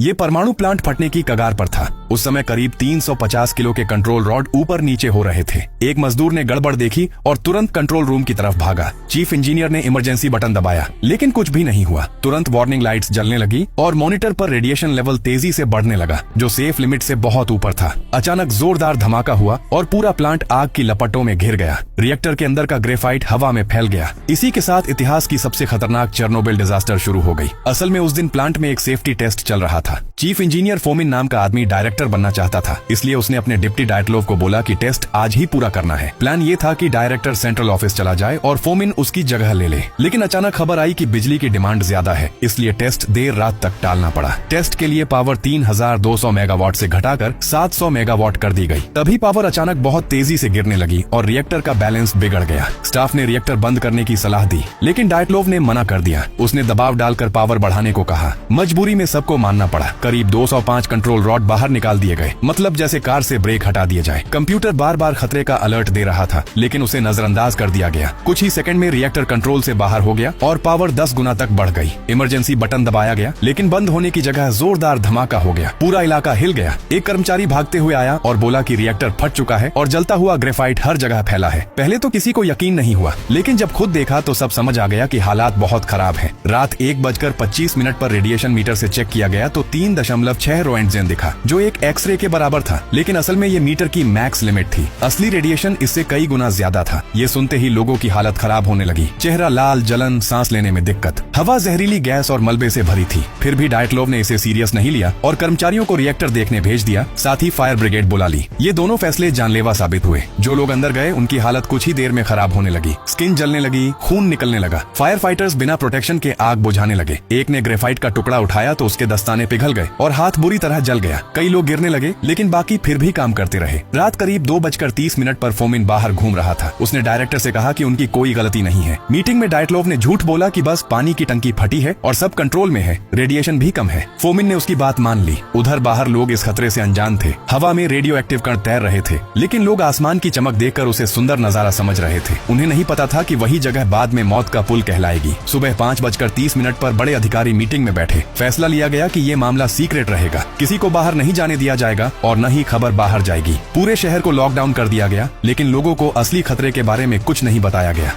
ये परमाणु प्लांट फटने की कगार पर था। उस समय करीब 350 किलो के कंट्रोल रॉड ऊपर नीचे हो रहे थे। एक मजदूर ने गड़बड़ देखी और तुरंत कंट्रोल रूम की तरफ भागा। चीफ इंजीनियर ने इमरजेंसी बटन दबाया, लेकिन कुछ भी नहीं हुआ। तुरंत वार्निंग लाइट्स जलने लगी और मॉनिटर पर रेडिएशन लेवल तेजी से बढ़ने लगा, जो सेफ लिमिट से बहुत ऊपर था। अचानक जोरदार धमाका हुआ और पूरा प्लांट आग की लपटों में घिर गया। रिएक्टर के अंदर का ग्रेफाइट हवा में फैल गया। इसी के साथ इतिहास की सबसे खतरनाक चेर्नोबिल डिजास्टर शुरू हो गई। असल में उस दिन प्लांट में एक सेफ्टी टेस्ट चल रहा था। चीफ इंजीनियर फोमिन नाम का आदमी डायरेक्टर बनना चाहता था, इसलिए उसने अपने डिप्टी डायटलोव को बोला कि टेस्ट आज ही पूरा करना है। प्लान ये था कि डायरेक्टर सेंट्रल ऑफिस चला जाए और फोमिन उसकी जगह ले ले। लेकिन अचानक खबर आई कि बिजली की डिमांड ज्यादा है, इसलिए टेस्ट देर रात तक टालना पड़ा। टेस्ट के लिए पावर 3200 मेगावाट से घटाकर 700 मेगावाट कर दी गई। तभी पावर अचानक बहुत तेजी से गिरने लगी और रिएक्टर का बैलेंस बिगड़ गया। स्टाफ ने रिएक्टर बंद करने की सलाह दी, लेकिन डायटलोव ने मना कर दिया। उसने दबाव डालकर पावर बढ़ाने को कहा। मजबूरी में सबको मानना पड़ा। करीब 205 कंट्रोल रॉड बाहर निकाल दिए गए, मतलब जैसे कार से ब्रेक हटा दिया जाए। कंप्यूटर बार बार खतरे का अलर्ट दे रहा था, लेकिन उसे नजरअंदाज कर दिया गया। कुछ ही सेकंड में रिएक्टर कंट्रोल से बाहर हो गया और पावर 10 गुना तक बढ़ गई। इमरजेंसी बटन दबाया गया, लेकिन बंद होने की जगह जोरदार धमाका हो गया। पूरा इलाका हिल गया। एक कर्मचारी भागते हुए आया और बोला कि रिएक्टर फट चुका है और जलता हुआ ग्रेफाइट हर जगह फैला है। पहले तो किसी को यकीन नहीं हुआ, लेकिन जब खुद देखा तो सब समझ आ गया कि हालात बहुत खराब है। रात 1:25 पर रेडिएशन मीटर से चेक किया गया तो 3.6 रोएंटजेन दिखा, जो एक एक्सरे के बराबर था। लेकिन असल में ये मीटर की मैक्स लिमिट थी। असली रेडिएशन इससे कई गुना ज्यादा था। ये सुनते ही लोगों की हालत खराब होने लगी। चेहरा लाल, जलन, सांस लेने में दिक्कत। हवा जहरीली गैस और मलबे से भरी थी। फिर भी डायटलोव ने इसे सीरियस नहीं लिया और कर्मचारियों को रिएक्टर देखने भेज दिया। साथ ही फायर ब्रिगेड बुला ली। ये दोनों फैसले जानलेवा साबित हुए। जो लोग अंदर गए उनकी हालत कुछ ही देर में खराब होने लगी। स्किन जलने लगी, खून निकलने लगा। फायर फाइटर्स बिना प्रोटेक्शन के आग बुझाने लगे। एक ने ग्रेफाइट का टुकड़ा उठाया तो उसके दस्ताने पिघल गए और हाथ बुरी तरह जल गया। कई लोग गिरने लगे, लेकिन बाकी फिर भी काम करते रहे। रात करीब 2:30 पर फोमिन बाहर घूम रहा था। उसने डायरेक्टर से कहा कि उनकी कोई गलती नहीं है। मीटिंग में डायटलोव ने झूठ बोला कि बस पानी की टंकी फटी है और सब कंट्रोल में है, रेडिएशन भी कम है। फोमिन ने उसकी बात मान ली। उधर बाहर लोग इस खतरे से अनजान थे। हवा में रेडियो एक्टिव कण तैर रहे थे, लेकिन लोग आसमान की चमक देखकर उसे सुंदर नजारा समझ रहे थे। उन्हें नहीं पता था कि वही जगह बाद में मौत का पुल कहलाएगी। सुबह 5:30 पर बड़े अधिकारी मीटिंग में बैठे। फैसला लिया गया कि ये मामला सीक्रेट रहेगा, किसी को बाहर नहीं जाने दिया जाएगा और न ही खबर बाहर जाएगी। पूरे शहर को लॉकडाउन कर दिया गया, लेकिन लोगों को असली खतरे के बारे में कुछ नहीं बताया गया।